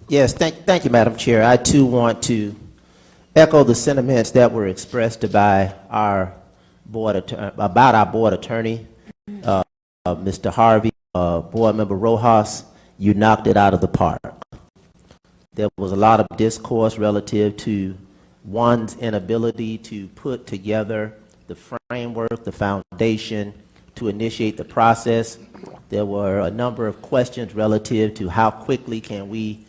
Yes, thank you, Madam Chair. I too want to echo the sentiments that were expressed by our board attorney, Mr. Harvey, Board Member Rojas. You knocked it out of the park. There was a lot of discourse relative to one's inability to put together the framework, the foundation to initiate the process. There were a number of questions relative to how quickly can we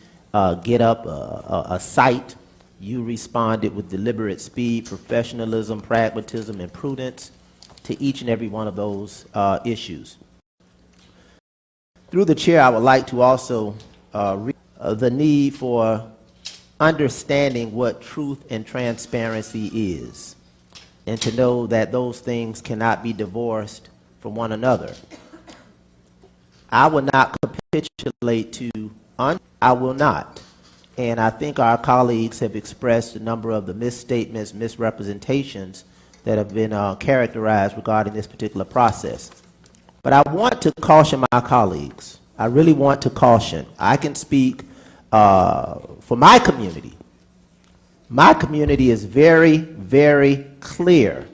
get up a site. You responded with deliberate speed, professionalism, pragmatism, and prudence to each and every one of those issues. Through the chair, I would like to also the need for understanding what truth and transparency is, and to know that those things cannot be divorced from one another. I will not capitulate to I will not. And I think our colleagues have expressed a number of the misstatements, misrepresentations that have been characterized regarding this particular process. But I want to caution my colleagues. I really want to caution. I can speak for my community. My community is very, very clear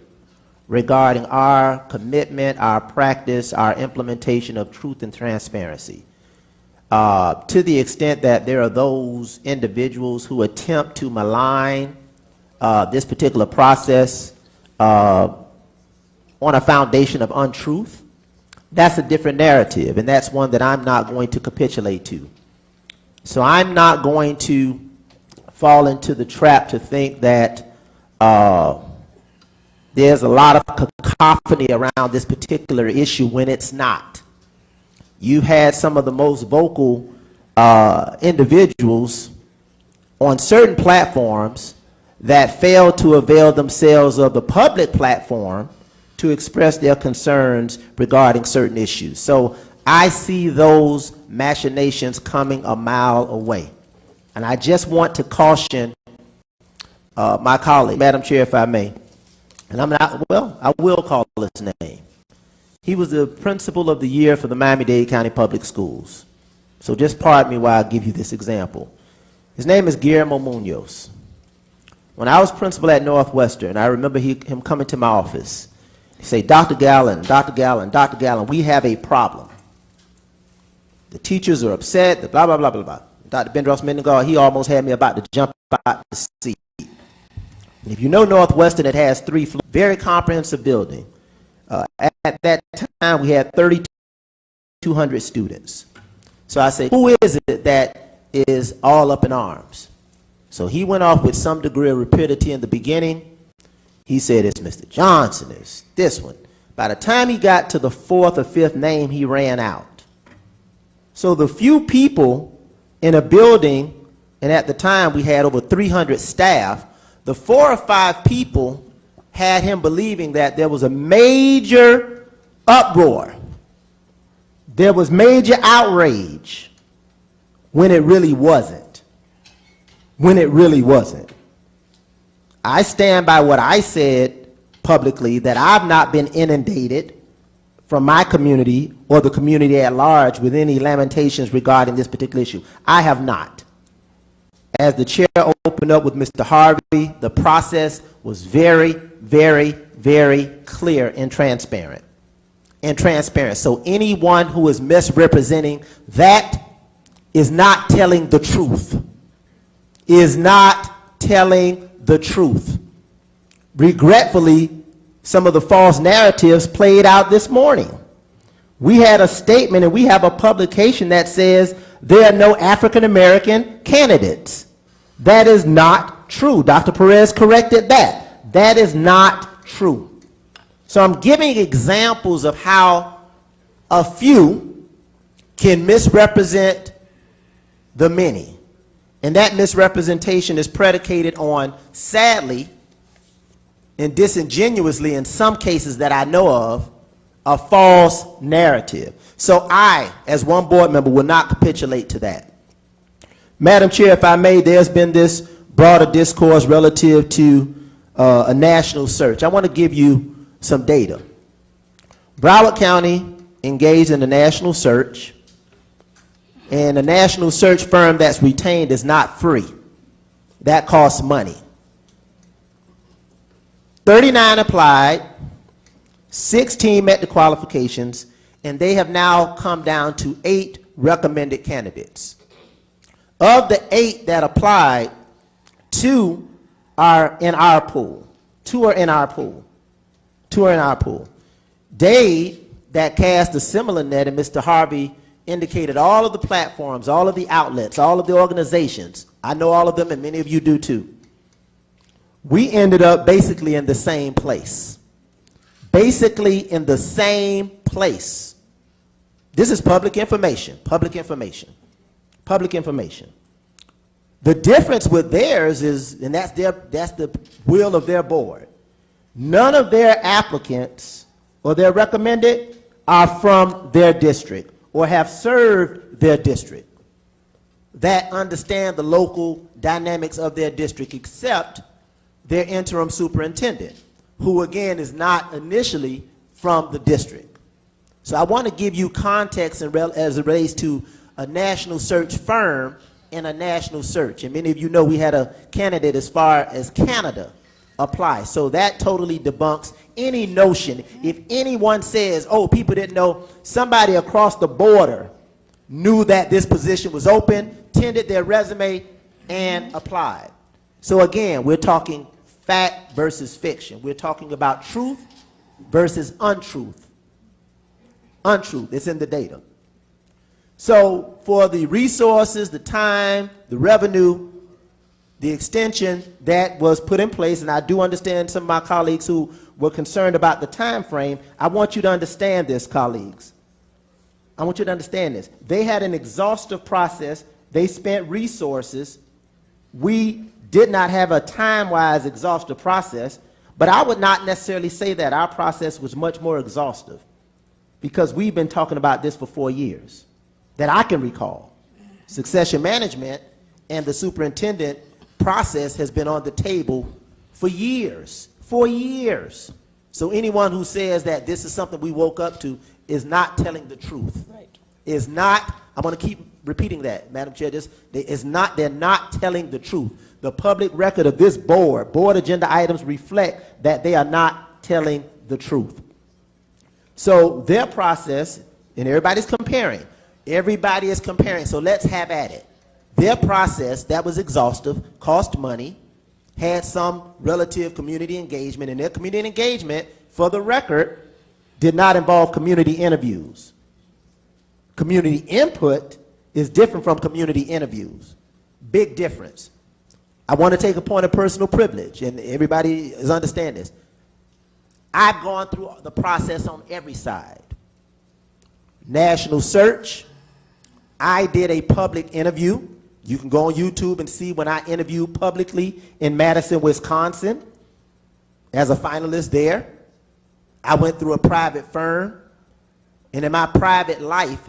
regarding our commitment, our practice, our implementation of truth and transparency. To the extent that there are those individuals who attempt to malign this particular process on a foundation of untruth, that's a different narrative, and that's one that I'm not going to capitulate to. So I'm not going to fall into the trap to think that there's a lot of cacophony around this particular issue when it's not. You had some of the most vocal individuals on certain platforms that failed to avail themselves of the public platform to express their concerns regarding certain issues. So I see those machinations coming a mile away. And I just want to caution my colleague, Madam Chair, if I may. And I'm not, well, I will call his name. He was the principal of the year for the Miami-Dade County Public Schools. So just pardon me while I give you this example. His name is Guillermo Munoz. When I was principal at Northwestern, I remember him coming to my office. He said, Dr. Gallen, Dr. Gallen, Dr. Gallen, we have a problem. The teachers are upset, the blah, blah, blah, blah, blah. Dr. Bendros Mendengar, he almost had me about to jump out the seat. And if you know Northwestern, it has 3 floors, very comprehensive building. At that time, we had 3,200 students. So I said, who is it that is all up in arms? So he went off with some degree of rapidity in the beginning. He said, it's Mr. Johnson, it's this one. By the time he got to the 4th or 5th name, he ran out. So the few people in a building, and at the time we had over 300 staff, the 4 or 5 people had him believing that there was a major uproar. There was major outrage when it really wasn't. When it really wasn't. I stand by what I said publicly, that I've not been inundated from my community or the community at large with any lamentations regarding this particular issue. I have not. As the chair opened up with Mr. Harvey, the process was very, very, very clear and transparent. So anyone who is misrepresenting that is not telling the truth. Is not telling the truth. Regretfully, some of the false narratives played out this morning. We had a statement and we have a publication that says there are no African American candidates. That is not true. Dr. Perez corrected that. That is not true. So I'm giving examples of how a few can misrepresent the many. And that misrepresentation is predicated on, sadly, and disingenuously in some cases that I know of, a false narrative. So I, as one board member, will not capitulate to that. Madam Chair, if I may, there's been this broader discourse relative to a national search. I want to give you some data. Broward County engaged in a national search And a national search firm that's retained is not free. That costs money. 39 applied, 16 met the qualifications, and they have now come down to 8 recommended candidates. Of the 8 that applied, 2 are in our pool. 2 are in our pool. 2 are in our pool. Dave, that cast a similar net, and Mr. Harvey indicated all of the platforms, all of the outlets, all of the organizations. I know all of them, and many of you do too. We ended up basically in the same place. Basically in the same place. This is public information, public information, public information. The difference with theirs is, and that's the will of their board. None of their applicants or their recommended are from their district or have served their district that understand the local dynamics of their district, except their interim superintendent, who again is not initially from the district. So I want to give you context as it relates to a national search firm and a national search. And many of you know we had a candidate as far as Canada apply. So that totally debunks any notion. If anyone says, oh, people didn't know, somebody across the border knew that this position was open, tendered their resume, and applied. So again, we're talking fact versus fiction. We're talking about truth versus untruth. Untruth, it's in the data. So for the resources, the time, the revenue, the extension that was put in place, and I do understand some of my colleagues who were concerned about the time frame, I want you to understand this, colleagues. I want you to understand this. They had an exhaustive process. They spent resources. We did not have a time-wise exhaustive process, but I would not necessarily say that. Our process was much more exhaustive because we've been talking about this for 4 years that I can recall. Succession management and the superintendent process has been on the table for years, 4 years. So anyone who says that this is something we woke up to is not telling the truth. Right. Is not, I'm going to keep repeating that, Madam Chair, they're not telling the truth. The public record of this board agenda items reflect that they are not telling the truth. So their process, and everybody's comparing. Everybody is comparing, so let's have at it. Their process, that was exhaustive, cost money, had some relative community engagement, and their community engagement, for the record, did not involve community interviews. Community input is different from community interviews. Big difference. I want to take a point of personal privilege, and everybody is understand this. I've gone through the process on every side. National search, I did a public interview. You can go on YouTube and see when I interviewed publicly in Madison, Wisconsin, as a finalist there. I went through a private firm, and in my private life,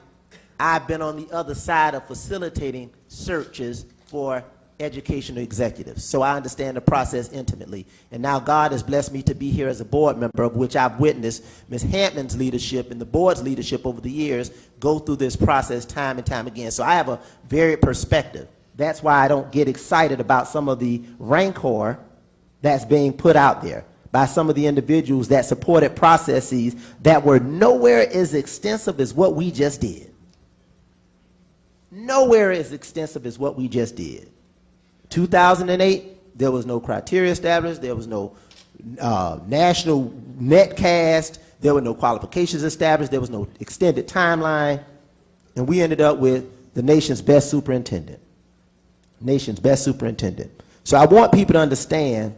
I've been on the other side of facilitating searches for educational executives. So I understand the process intimately. And now God has blessed me to be here as a board member, of which I've witnessed Ms. Hampton's leadership and the board's leadership over the years go through this process time and time again. So I have a varied perspective. That's why I don't get excited about some of the rancor that's being put out there by some of the individuals that supported processes that were nowhere as extensive as what we just did. Nowhere as extensive as what we just did. 2008, there was no criteria established, there was no national net cast, there were no qualifications established, there was no extended timeline, and we ended up with the nation's best superintendent. Nation's best superintendent. So I want people to understand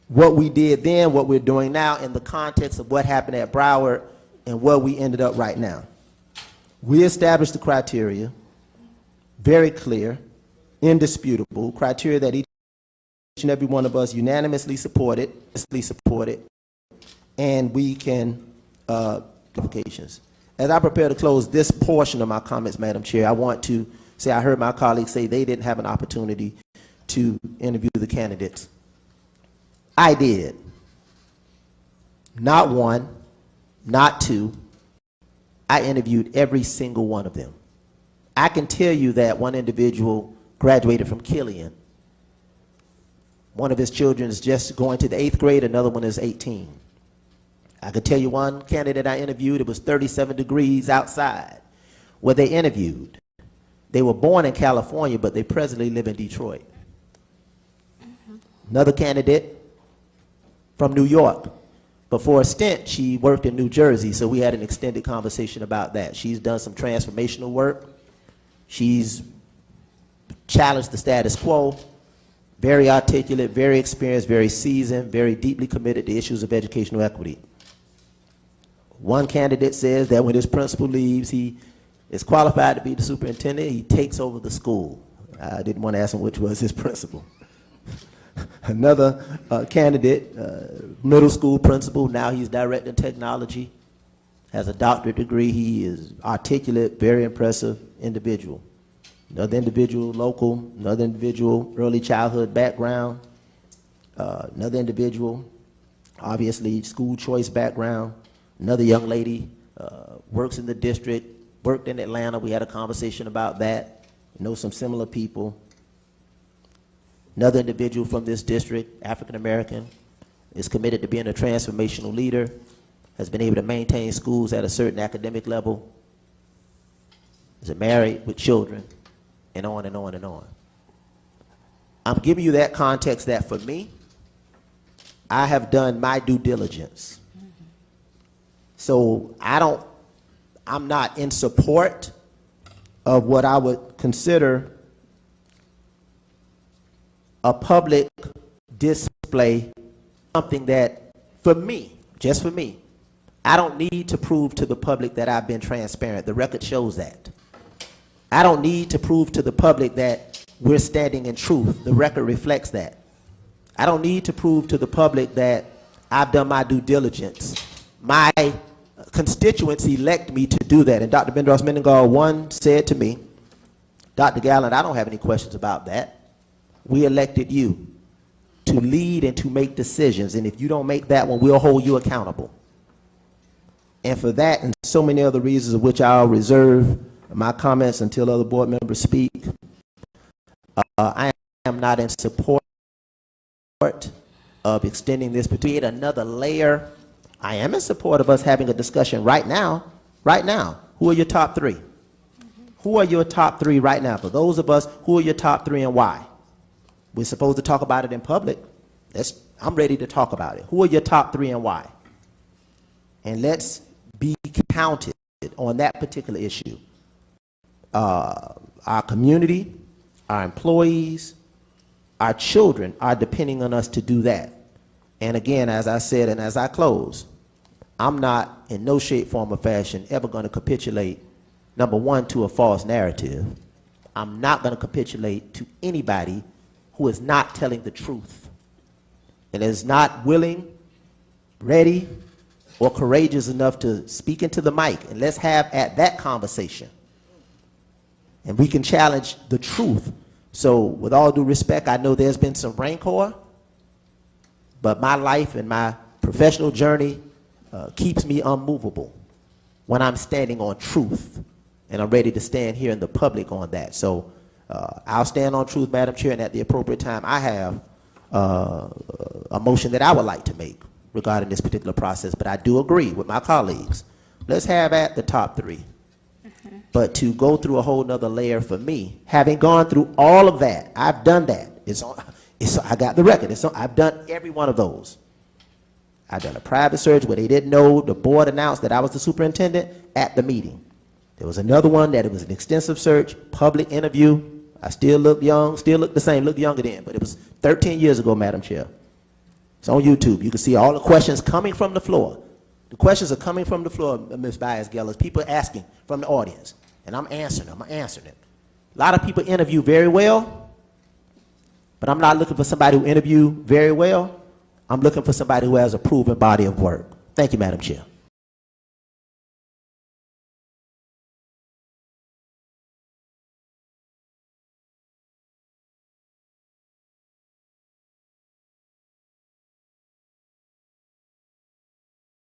what we did then, what we're doing now, in the context of what happened at Broward and where we ended up right now. We established the criteria, very clear, indisputable criteria that each and every one of us unanimously supported, and we can applications. As I prepare to close this portion of my comments, Madam Chair, I want to say I heard my colleagues say they didn't have an opportunity to interview the candidates. I did. Not one, not two. I interviewed every single one of them. I can tell you that one individual graduated from Killian. One of his children is just going to the 8th grade, another one is 18. I could tell you one candidate I interviewed, it was 37 degrees outside where they interviewed. They were born in California, but they presently live in Detroit. Another candidate from New York. But for a stint, she worked in New Jersey, so we had an extended conversation about that. She's done some transformational work. She's challenged the status quo. Very articulate, very experienced, very seasoned, very deeply committed to issues of educational equity. One candidate says that when his principal leaves, he is qualified to be the superintendent. He takes over the school. I didn't want to ask him which was his principal. Another candidate, middle school principal, now he's director in technology, has a doctorate degree. He is articulate, very impressive individual. Another individual, local, another individual, early childhood background, another individual, obviously school choice background, another young lady, works in the district, worked in Atlanta. We had a conversation about that, know some similar people. Another individual from this district, African American, is committed to being a transformational leader, has been able to maintain schools at a certain academic level, is married with children, and on and on and on. I'm giving you that context that for me, I have done my due diligence. So I'm not in support of what I would consider a public display, something that, for me, just for me, I don't need to prove to the public that I've been transparent. The record shows that. I don't need to prove to the public that we're standing in truth. The record reflects that. I don't need to prove to the public that I've done my due diligence. My constituents elect me to do that. And Dr. Bendros-Mendengal, one said to me, Dr. Gallant, I don't have any questions about that. We elected you to lead and to make decisions. And if you don't make that one, we'll hold you accountable. And for that and so many other reasons of which I'll reserve my comments until other board members speak, I am not in support of extending this, but to create another layer. I am in support of us having a discussion right now. Who are your top three? Who are your top three right now? For those of us, who are your top three and why? We're supposed to talk about it in public. I'm ready to talk about it. Who are your top three and why? And let's be counted on that particular issue. Our community, our employees, our children are depending on us to do that. And again, as I said, and as I close, I'm not in no shape, form, or fashion ever going to capitulate, number one, to a false narrative. I'm not going to capitulate to anybody who is not telling the truth and is not willing, ready, or courageous enough to speak into the mic. And let's have at that conversation. And we can challenge the truth. So with all due respect, I know there's been some rancor, but my life and my professional journey keeps me unmovable when I'm standing on truth. And I'm ready to stand here in the public on that. So I'll stand on truth, Madam Chair, and at the appropriate time, I have a motion that I would like to make regarding this particular process. But I do agree with my colleagues. Let's have at the top three. But to go through a whole nother layer for me, having gone through all of that, I've done that. I got the record. I've done every one of those. I've done a private search where they didn't know. The board announced that I was the superintendent at the meeting. There was another one that it was an extensive search, public interview. I still look young, still look the same, look younger then, but it was 13 years ago, Madam Chair. It's on YouTube. You can see all the questions coming from the floor. The questions are coming from the floor, Ms. Bias-Gellas. People asking from the audience, and I'm answering them. A lot of people interview very well, but I'm not looking for somebody who interview very well. I'm looking for somebody who has a proven body of work. Thank you, Madam Chair.